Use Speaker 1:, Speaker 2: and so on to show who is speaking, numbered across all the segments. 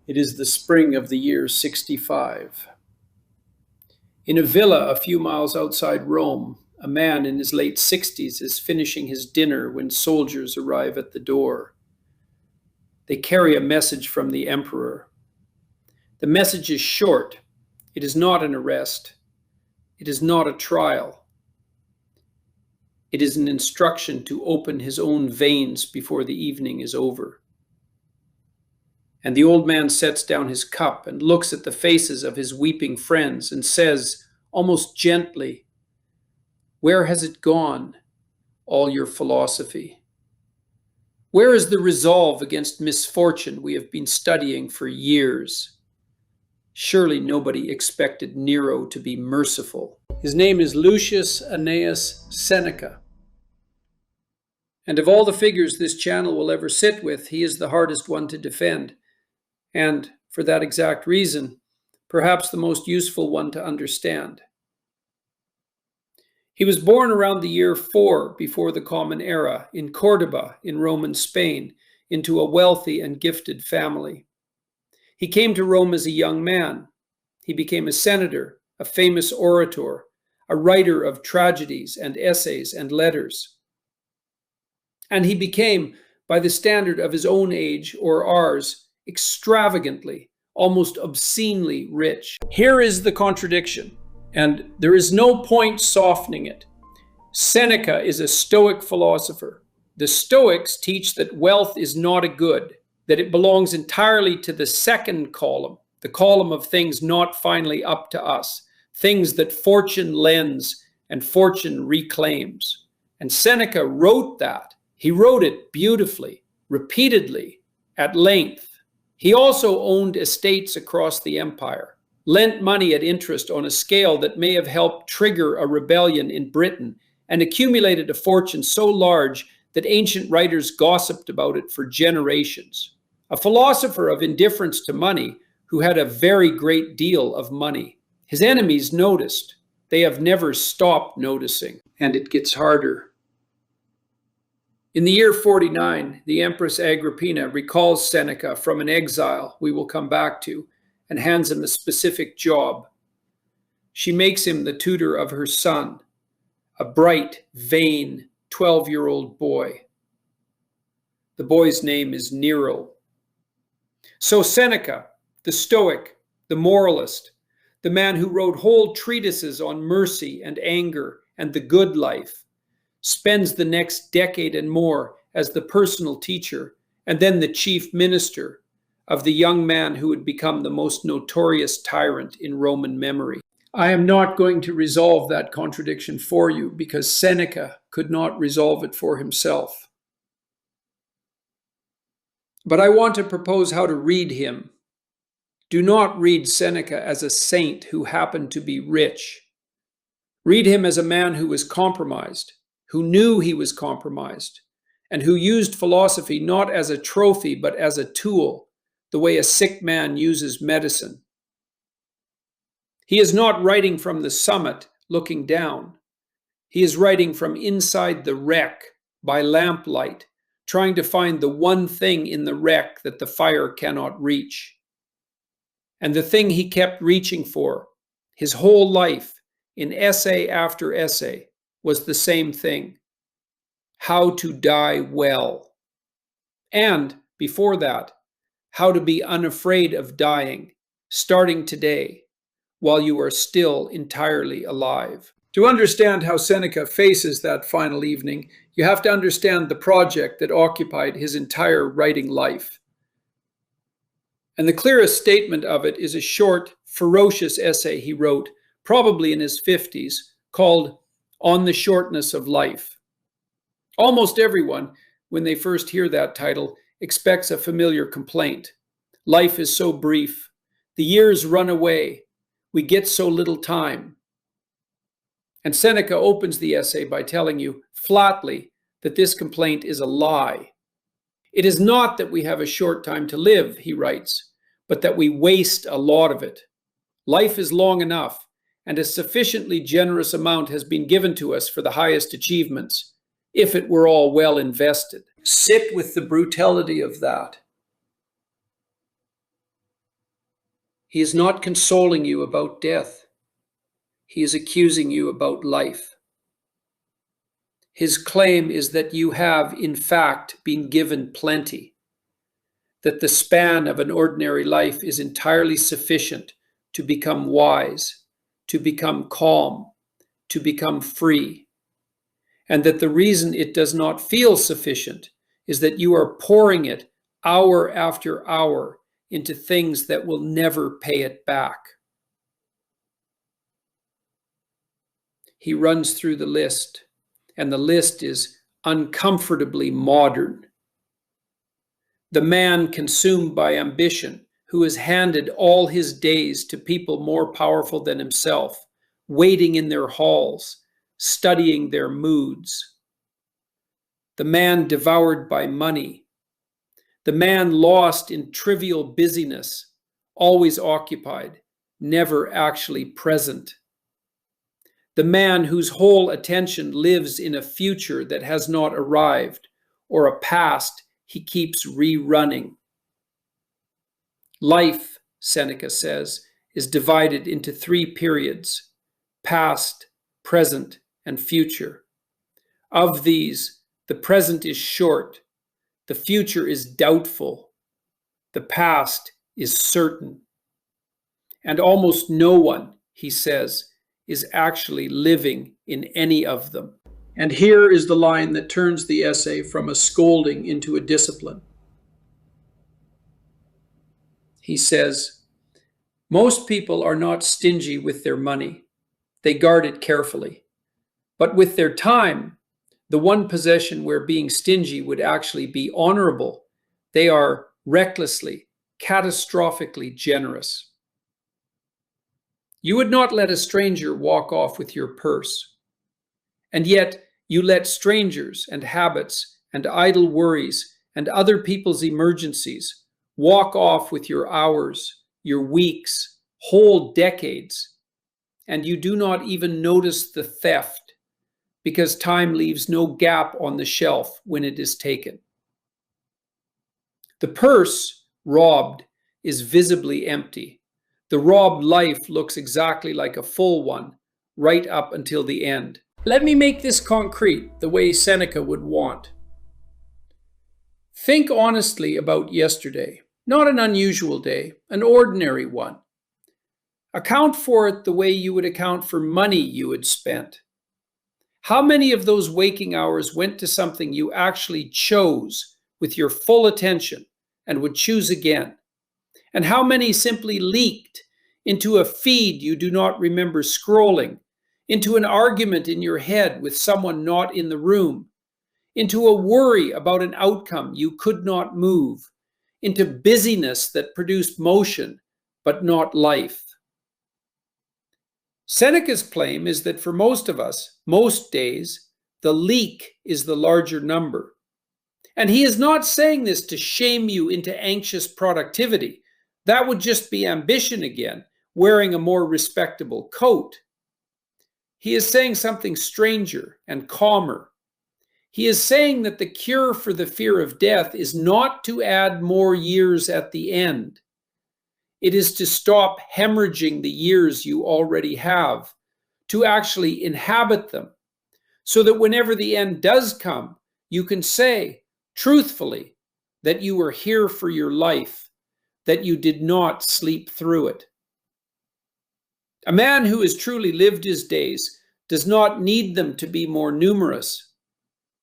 Speaker 1: It is the spring of the year 65. In a villa a few miles outside Rome, a man in his late 60s is finishing his dinner when soldiers arrive at the door. They carry a message from the emperor. The message is short. It is not an arrest. It is not a trial. It is an instruction to open his own veins before the evening is over. And the old man sets down his cup and looks at the faces of his weeping friends and says, almost gently, "Where has it gone, all your philosophy? Where is the resolve against misfortune we have been studying for years? Surely nobody expected Nero to be merciful." His name is Lucius Annaeus Seneca. And of all the figures this channel will ever sit with, he is the hardest one to defend. And, for that exact reason, perhaps the most useful one to understand. He was born around the year 4 before the Common Era in Cordoba in Roman Spain into a wealthy and gifted family. He came to Rome as a young man. He became a senator, a famous orator, a writer of tragedies and essays and letters. And he became, by the standard of his own age or ours, extravagantly, almost obscenely rich. Here is the contradiction, and there is no point softening it. Seneca is a Stoic philosopher. The Stoics teach that wealth is not a good, that it belongs entirely to the second column, the column of things not finally up to us, things that fortune lends and fortune reclaims. And Seneca wrote that. He wrote it beautifully, repeatedly, at length. He also owned estates across the empire, lent money at interest on a scale that may have helped trigger a rebellion in Britain, and accumulated a fortune so large that ancient writers gossiped about it for generations. A philosopher of indifference to money who had a very great deal of money. His enemies noticed. They have never stopped noticing, and it gets harder. In the year 49, the Empress Agrippina recalls Seneca from an exile we will come back to and hands him a specific job. She makes him the tutor of her son, a bright, vain 12-year-old boy. The boy's name is Nero. So Seneca, the Stoic, the moralist, the man who wrote whole treatises on mercy and anger and the good life, spends the next decade and more as the personal teacher and then the chief minister of the young man who would become the most notorious tyrant in Roman memory. I am not going to resolve that contradiction for you because Seneca could not resolve it for himself. But I want to propose how to read him. Do not read Seneca as a saint who happened to be rich. Read him as a man who was compromised, who knew he was compromised, and who used philosophy not as a trophy but as a tool, the way a sick man uses medicine. He is not writing from the summit, looking down. He is writing from inside the wreck, by lamplight, trying to find the one thing in the wreck that the fire cannot reach. And the thing he kept reaching for, his whole life, in essay after essay, was the same thing: how to die well. And, before that, how to be unafraid of dying, starting today, while you are still entirely alive. To understand how Seneca faces that final evening, you have to understand the project that occupied his entire writing life. And the clearest statement of it is a short, ferocious essay he wrote, probably in his 50s, called On the Shortness of Life. Almost everyone, when they first hear that title, expects a familiar complaint. Life is so brief. The years run away. We get so little time. And Seneca opens the essay by telling you flatly that this complaint is a lie. It is not that we have a short time to live, he writes, but that we waste a lot of it. Life is long enough, and a sufficiently generous amount has been given to us for the highest achievements, if it were all well invested. Sit with the brutality of that. He is not consoling you about death. He is accusing you about life. His claim is that you have, in fact, been given plenty, that the span of an ordinary life is entirely sufficient to become wise, to become calm, to become free, and that the reason it does not feel sufficient is that you are pouring it hour after hour into things that will never pay it back. He runs through the list, and the list is uncomfortably modern. The man consumed by ambition, who has handed all his days to people more powerful than himself, waiting in their halls, studying their moods. The man devoured by money. The man lost in trivial busyness, always occupied, never actually present. The man whose whole attention lives in a future that has not arrived, or a past he keeps rerunning. Life, Seneca says, is divided into 3 periods: past, present, and future. Of these, the present is short, the future is doubtful, the past is certain. And almost no one, he says, is actually living in any of them. And here is the line that turns the essay from a scolding into a discipline. He says, most people are not stingy with their money. They guard it carefully. But with their time, the one possession where being stingy would actually be honorable, they are recklessly, catastrophically generous. You would not let a stranger walk off with your purse. And yet you let strangers and habits and idle worries and other people's emergencies walk off with your hours, your weeks, whole decades, and you do not even notice the theft because time leaves no gap on the shelf when it is taken. The purse, robbed, is visibly empty. The robbed life looks exactly like a full one, right up until the end. Let me make this concrete the way Seneca would want. Think honestly about yesterday, not an unusual day, an ordinary one. Account for it the way you would account for money you had spent. How many of those waking hours went to something you actually chose with your full attention and would choose again? And how many simply leaked into a feed you do not remember scrolling, into an argument in your head with someone not in the room, into a worry about an outcome you could not move, into busyness that produced motion but not life? Seneca's claim is that for most of us, most days, the leak is the larger number. And he is not saying this to shame you into anxious productivity. That would just be ambition again, wearing a more respectable coat. He is saying something stranger and calmer. He is saying that the cure for the fear of death is not to add more years at the end. It is to stop hemorrhaging the years you already have, to actually inhabit them, so that whenever the end does come, you can say, truthfully, that you were here for your life, that you did not sleep through it. A man who has truly lived his days does not need them to be more numerous.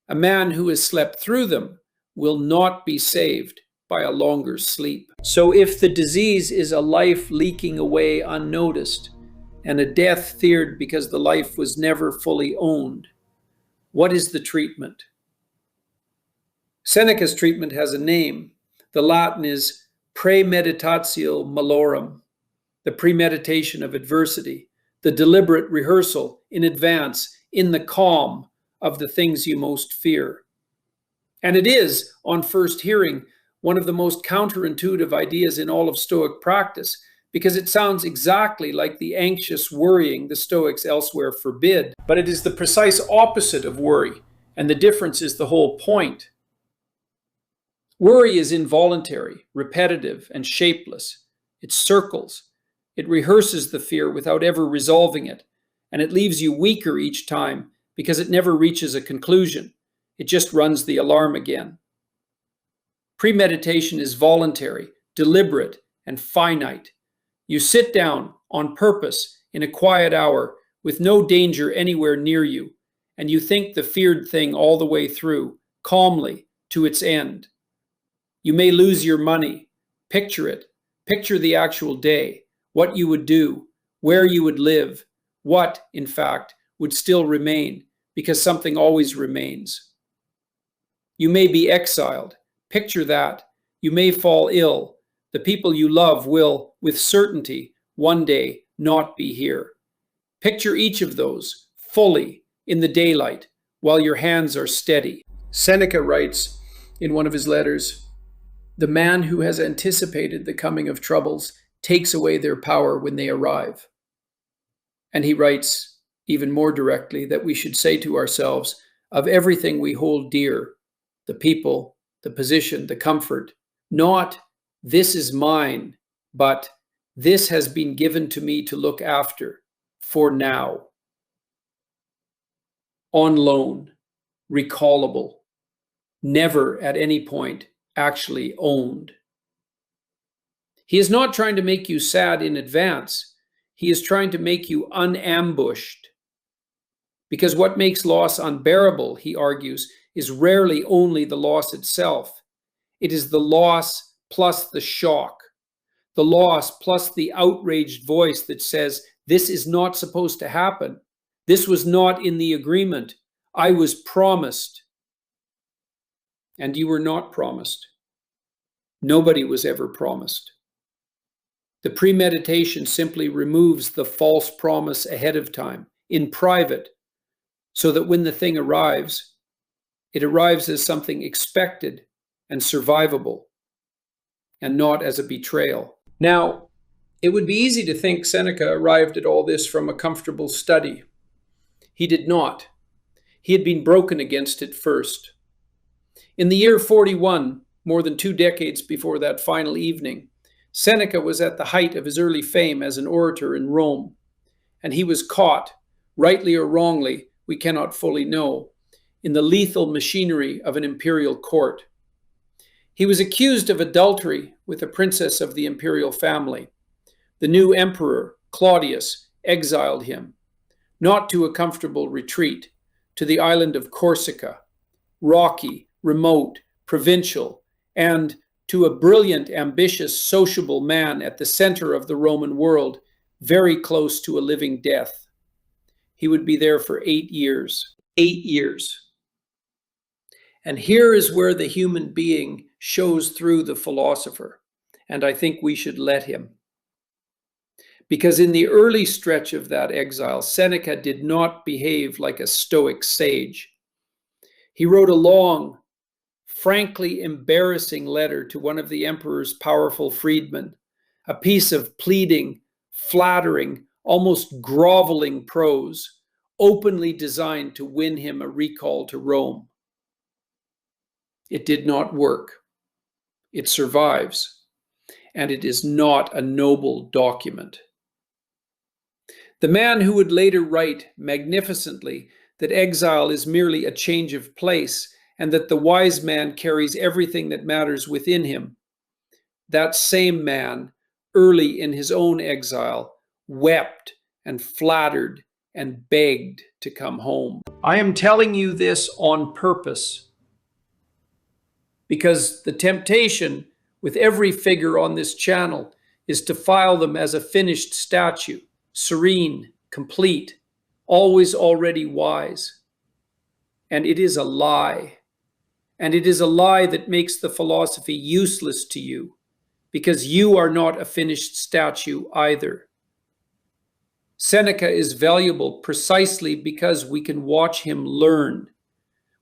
Speaker 1: A man who has slept through them will not be saved by a longer sleep. So if the disease is a life leaking away unnoticed and a death feared because the life was never fully owned, what is the treatment? Seneca's treatment has a name. The Latin is premeditatio malorum, the premeditation of adversity, the deliberate rehearsal in advance, in the calm of the things you most fear. And it is, on first hearing, one of the most counterintuitive ideas in all of Stoic practice, because it sounds exactly like the anxious worrying the Stoics elsewhere forbid. But it is the precise opposite of worry, and the difference is the whole point. Worry is involuntary, repetitive, and shapeless. It circles, It rehearses the fear without ever resolving it, and it leaves you weaker each time because it never reaches a conclusion. It just runs the alarm again. Premeditation is voluntary, deliberate, and finite. You sit down on purpose in a quiet hour with no danger anywhere near you, and you think the feared thing all the way through, calmly, to its end. You may lose your money. Picture it. Picture the actual day, what you would do, where you would live, what, in fact, would still remain, because something always remains. You may be exiled. Picture that. You may fall ill. The people you love will, with certainty, one day not be here. Picture each of those, fully, in the daylight, while your hands are steady. Seneca writes in one of his letters, "The man who has anticipated the coming of troubles takes away their power when they arrive." And he writes, even more directly, that we should say to ourselves, of everything we hold dear, the people, the position, the comfort, not "this is mine," but "this has been given to me to look after, for now." On loan, recallable, never at any point actually owned. He is not trying to make you sad in advance. He is trying to make you unambushed. Because what makes loss unbearable, he argues, is rarely only the loss itself. It is the loss plus the shock. The loss plus the outraged voice that says, "This is not supposed to happen. This was not in the agreement. I was promised." And you were not promised. Nobody was ever promised. The premeditation simply removes the false promise ahead of time, in private, so that when the thing arrives, it arrives as something expected and survivable, and not as a betrayal. Now, it would be easy to think Seneca arrived at all this from a comfortable study. He did not. He had been broken against it first. In the year 41, more than 2 decades before that final evening, Seneca was at the height of his early fame as an orator in Rome, and he was caught, rightly or wrongly, we cannot fully know, in the lethal machinery of an imperial court. He was accused of adultery with a princess of the imperial family. The new emperor, Claudius, exiled him, not to a comfortable retreat, to the island of Corsica, rocky, remote, provincial, and to a brilliant, ambitious, sociable man at the center of the Roman world, very close to a living death. He would be there for 8 years. 8 years. And here is where the human being shows through the philosopher, and I think we should let him. Because in the early stretch of that exile, Seneca did not behave like a stoic sage. He wrote a long, frankly embarrassing letter to one of the emperor's powerful freedmen, a piece of pleading, flattering, almost groveling prose, openly designed to win him a recall to Rome. It did not work. It survives, and it is not a noble document. The man who would later write magnificently that exile is merely a change of place and that the wise man carries everything that matters within him, that same man, early in his own exile, wept and flattered and begged to come home. I am telling you this on purpose, because the temptation with every figure on this channel is to file them as a finished statue, serene, complete, always already wise. And it is a lie. And it is a lie that makes the philosophy useless to you, because you are not a finished statue either. Seneca is valuable precisely because we can watch him learn.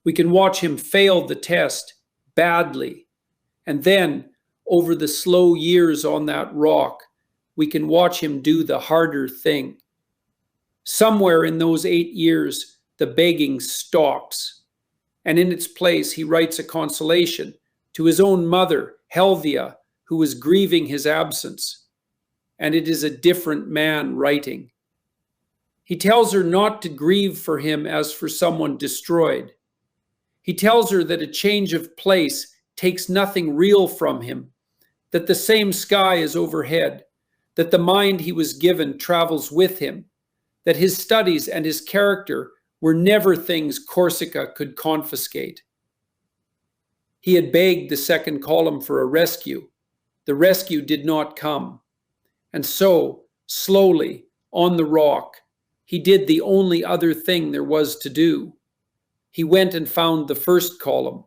Speaker 1: We can watch him fail the test badly. And then, over the slow years on that rock, we can watch him do the harder thing. Somewhere in those 8 years, the begging stops. And in its place, he writes a consolation to his own mother, Helvia, who was grieving his absence. and it is a different man writing. He tells her not to grieve for him as for someone destroyed. He tells her that a change of place takes nothing real from him, that the same sky is overhead, that the mind he was given travels with him, that his studies and his character were never things Corsica could confiscate. He had begged the second column for a rescue. The rescue did not come. And so, slowly, on the rock, he did the only other thing there was to do. He went and found the first column,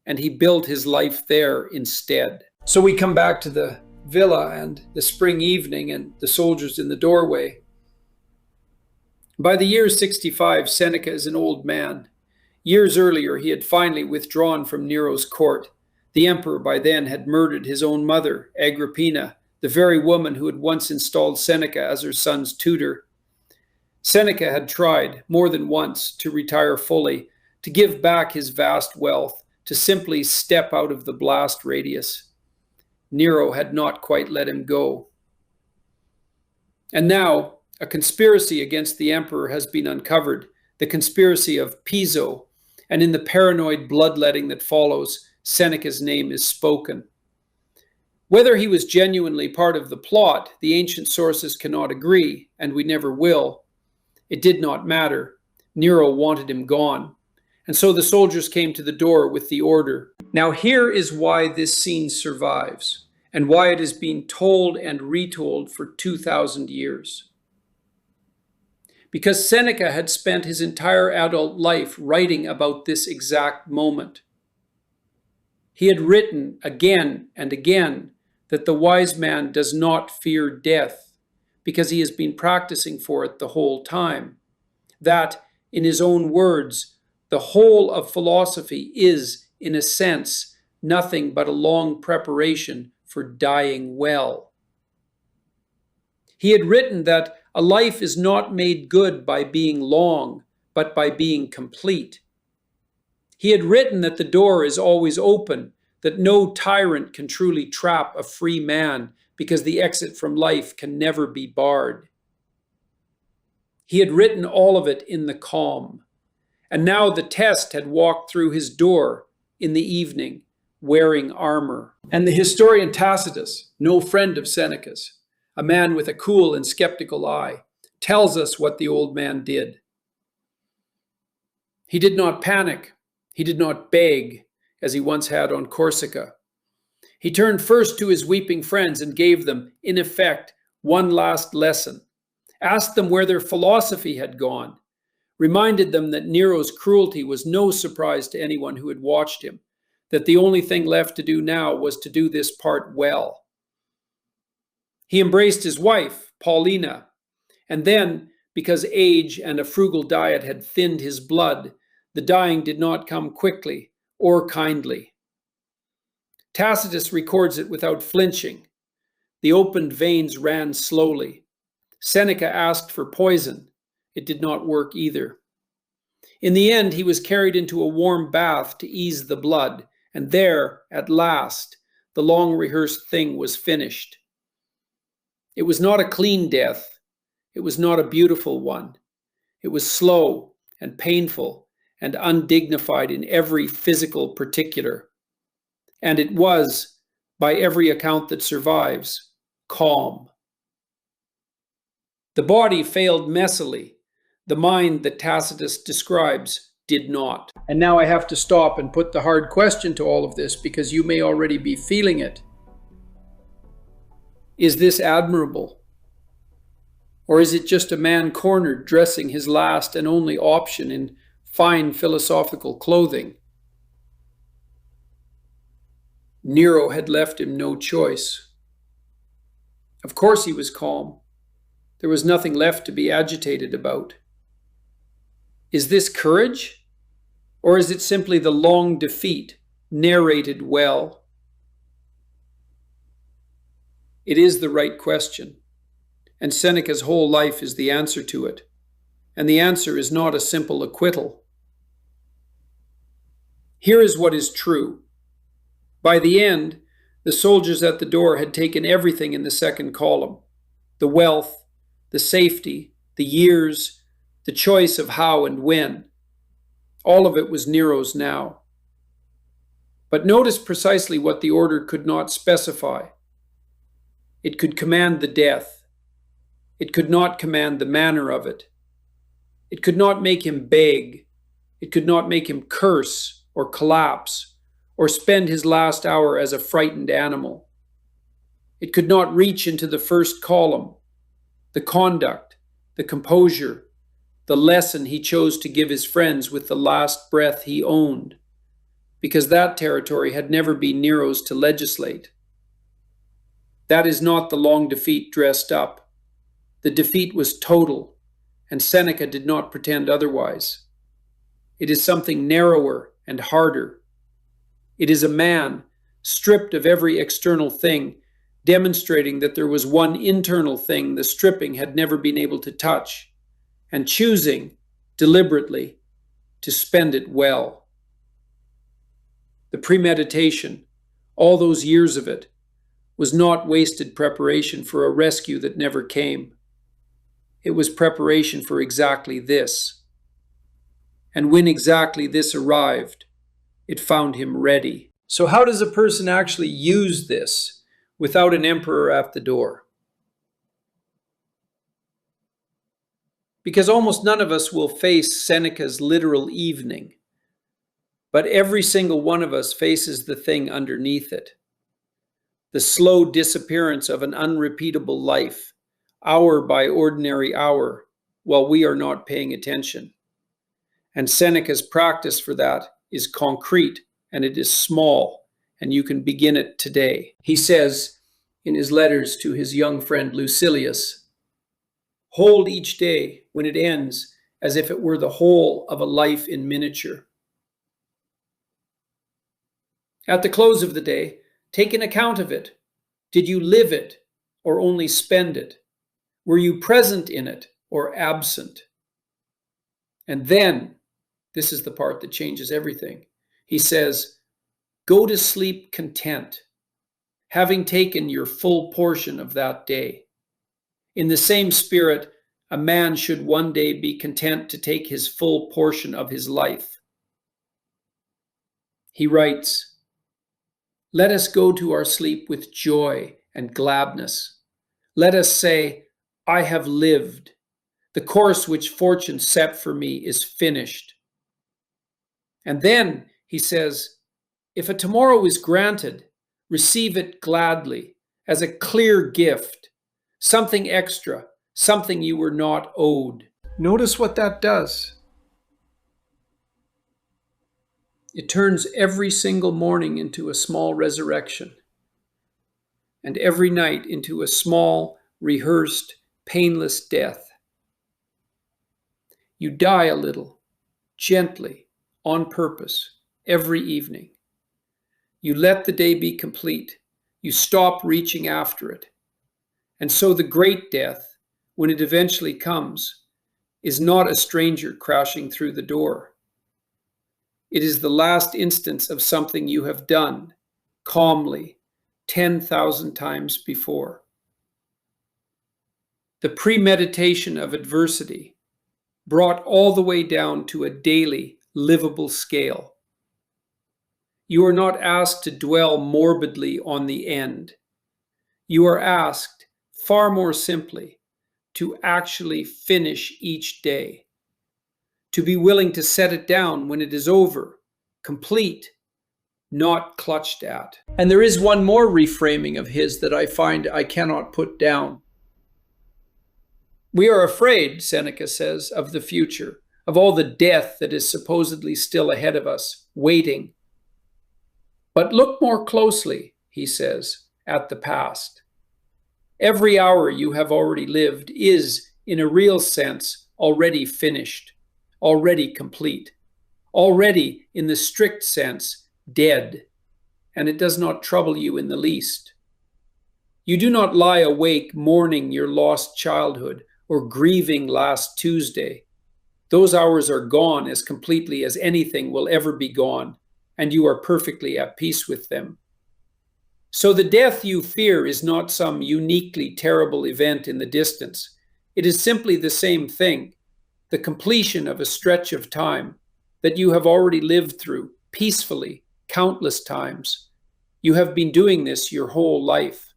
Speaker 1: and he built his life there instead. So we come back to the villa and the spring evening and the soldiers in the doorway. By the year 65, Seneca is an old man. Years earlier, he had finally withdrawn from Nero's court. The emperor by then had murdered his own mother, Agrippina, the very woman who had once installed Seneca as her son's tutor. Seneca had tried, more than once, to retire fully, to give back his vast wealth, to simply step out of the blast radius. Nero had not quite let him go. And now, a conspiracy against the emperor has been uncovered, the conspiracy of Piso, and in the paranoid bloodletting that follows, Seneca's name is spoken. Whether he was genuinely part of the plot, the ancient sources cannot agree, and we never will. It did not matter. Nero wanted him gone. And so the soldiers came to the door with the order. Now here is why this scene survives, and why it is being told and retold for 2,000 years. Because Seneca had spent his entire adult life writing about this exact moment. He had written again and again that the wise man does not fear death because he has been practicing for it the whole time. That, in his own words, the whole of philosophy is, in a sense, nothing but a long preparation for dying well. He had written that a life is not made good by being long, but by being complete. He had written that the door is always open, that no tyrant can truly trap a free man because the exit from life can never be barred. He had written all of it in the calm. And now the test had walked through his door in the evening, wearing armor. And the historian Tacitus, no friend of Seneca's, a man with a cool and skeptical eye, tells us what the old man did. He did not panic. He did not beg, as he once had on Corsica. He turned first to his weeping friends and gave them, in effect, one last lesson. Asked them where their philosophy had gone. Reminded them that Nero's cruelty was no surprise to anyone who had watched him, that the only thing left to do now was to do this part well. He embraced his wife, Paulina, and then, because age and a frugal diet had thinned his blood, the dying did not come quickly or kindly. Tacitus records it without flinching. The opened veins ran slowly. Seneca asked for poison. It did not work either. In the end, he was carried into a warm bath to ease the blood, and there, at last, the long-rehearsed thing was finished. It was not a clean death. It was not a beautiful one. It was slow and painful and undignified in every physical particular. And it was, by every account that survives, calm. The body failed messily. The mind that Tacitus describes did not. And now I have to stop and put the hard question to all of this because you may already be feeling it. Is this admirable? Or is it just a man cornered dressing his last and only option in fine philosophical clothing? Nero had left him no choice. Of course he was calm. There was nothing left to be agitated about. Is this courage? Or is it simply the long defeat, narrated well? It is the right question, and Seneca's whole life is the answer to it, and the answer is not a simple acquittal. Here is what is true. By the end, the soldiers at the door had taken everything in the second column. The wealth, the safety, the years, the choice of how and when. All of it was Nero's now. But notice precisely what the order could not specify. It could command the death. It could not command the manner of it. It could not make him beg. It could not make him curse or collapse or spend his last hour as a frightened animal. It could not reach into the first column, the conduct, the composure, the lesson he chose to give his friends with the last breath he owned, because that territory had never been Nero's to legislate. That is not the long defeat dressed up. The defeat was total, and Seneca did not pretend otherwise. It is something narrower and harder. It is a man, stripped of every external thing, demonstrating that there was one internal thing the stripping had never been able to touch, and choosing, deliberately, to spend it well. The premeditation, all those years of it, was not wasted preparation for a rescue that never came. It was preparation for exactly this. And when exactly this arrived, it found him ready. So how does a person actually use this without an emperor at the door? Because almost none of us will face Seneca's literal evening, but every single one of us faces the thing underneath it. The slow disappearance of an unrepeatable life, hour by ordinary hour, while we are not paying attention. And Seneca's practice for that is concrete, and it is small, and you can begin it today. He says in his letters to his young friend Lucilius, "Hold each day when it ends as if it were the whole of a life in miniature." At the close of the day, take an account of it. Did you live it or only spend it? Were you present in it or absent? And then, this is the part that changes everything. He says, go to sleep content, having taken your full portion of that day. In the same spirit, a man should one day be content to take his full portion of his life. He writes, "Let us go to our sleep with joy and gladness. Let us say, I have lived. The course which fortune set for me is finished." And then he says, if a tomorrow is granted, receive it gladly as a clear gift, something extra, something you were not owed. Notice what that does. It turns every single morning into a small resurrection, and every night into a small, rehearsed, painless death. You die a little, gently, on purpose, every evening. You let the day be complete. You stop reaching after it. And so the great death, when it eventually comes, is not a stranger crashing through the door. It is the last instance of something you have done, calmly, 10,000 times before. The premeditation of adversity, brought all the way down to a daily, livable scale. You are not asked to dwell morbidly on the end. You are asked, far more simply, to actually finish each day. To be willing to set it down when it is over, complete, not clutched at. And there is one more reframing of his that I find I cannot put down. We are afraid, Seneca says, of the future, of all the death that is supposedly still ahead of us, waiting. But look more closely, he says, at the past. Every hour you have already lived is, in a real sense, already finished, already complete, already, in the strict sense, dead, and it does not trouble you in the least. You do not lie awake mourning your lost childhood or grieving last Tuesday. Those hours are gone as completely as anything will ever be gone, and you are perfectly at peace with them. So the death you fear is not some uniquely terrible event in the distance. It is simply the same thing, the completion of a stretch of time that you have already lived through peacefully countless times. You have been doing this your whole life.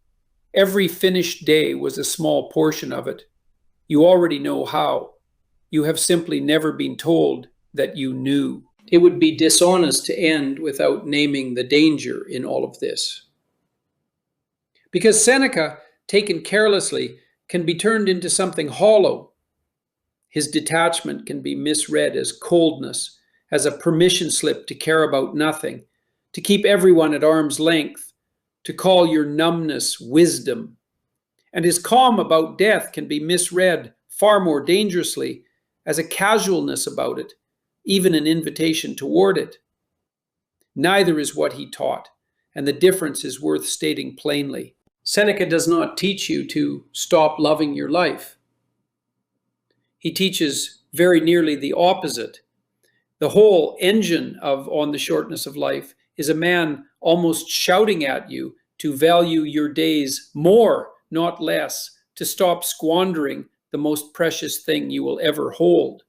Speaker 1: Every finished day was a small portion of it. You already know how. You have simply never been told that you knew. It would be dishonest to end without naming the danger in all of this. Because Seneca, taken carelessly, can be turned into something hollow. His detachment can be misread as coldness, as a permission slip to care about nothing, to keep everyone at arm's length, to call your numbness wisdom. And his calm about death can be misread far more dangerously as a casualness about it, even an invitation toward it. Neither is what he taught, and the difference is worth stating plainly. Seneca does not teach you to stop loving your life. He teaches very nearly the opposite. The whole engine of On the Shortness of Life is a man almost shouting at you to value your days more, not less, to stop squandering the most precious thing you will ever hold.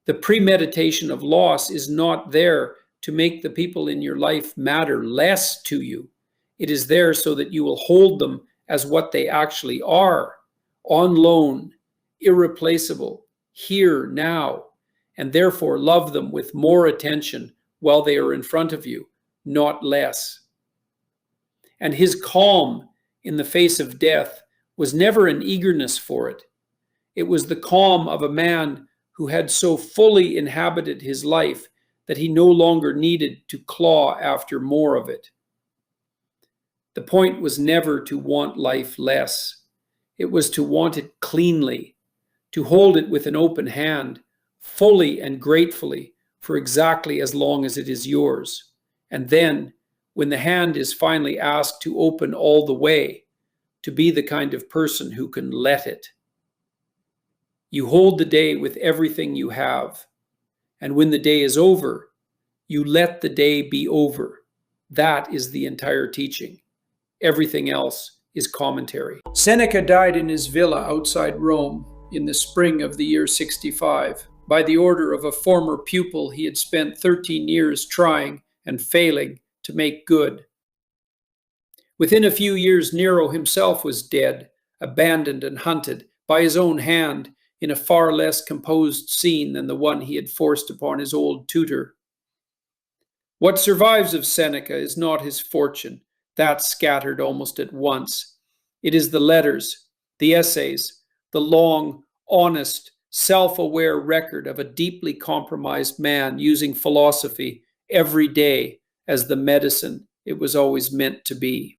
Speaker 1: The premeditation of loss is not there to make the people in your life matter less to you. It is there so that you will hold them as what they actually are, on loan, irreplaceable, here, now, and therefore love them with more attention while they are in front of you, not less. And his calm in the face of death was never an eagerness for it. It was the calm of a man who had so fully inhabited his life that he no longer needed to claw after more of it. The point was never to want life less. It was to want it cleanly, to hold it with an open hand, fully and gratefully, for exactly as long as it is yours. And then, when the hand is finally asked to open all the way, to be the kind of person who can let it. You hold the day with everything you have, and when the day is over, you let the day be over. That is the entire teaching. Everything else is commentary. Seneca died in his villa outside Rome in the spring of the year 65, by the order of a former pupil he had spent 13 years trying and failing to make good. Within a few years, Nero himself was dead, abandoned and hunted by his own hand in a far less composed scene than the one he had forced upon his old tutor. What survives of Seneca is not his fortune, that scattered almost at once. It is the letters, the essays, the long, honest, self-aware record of a deeply compromised man using philosophy every day as the medicine it was always meant to be.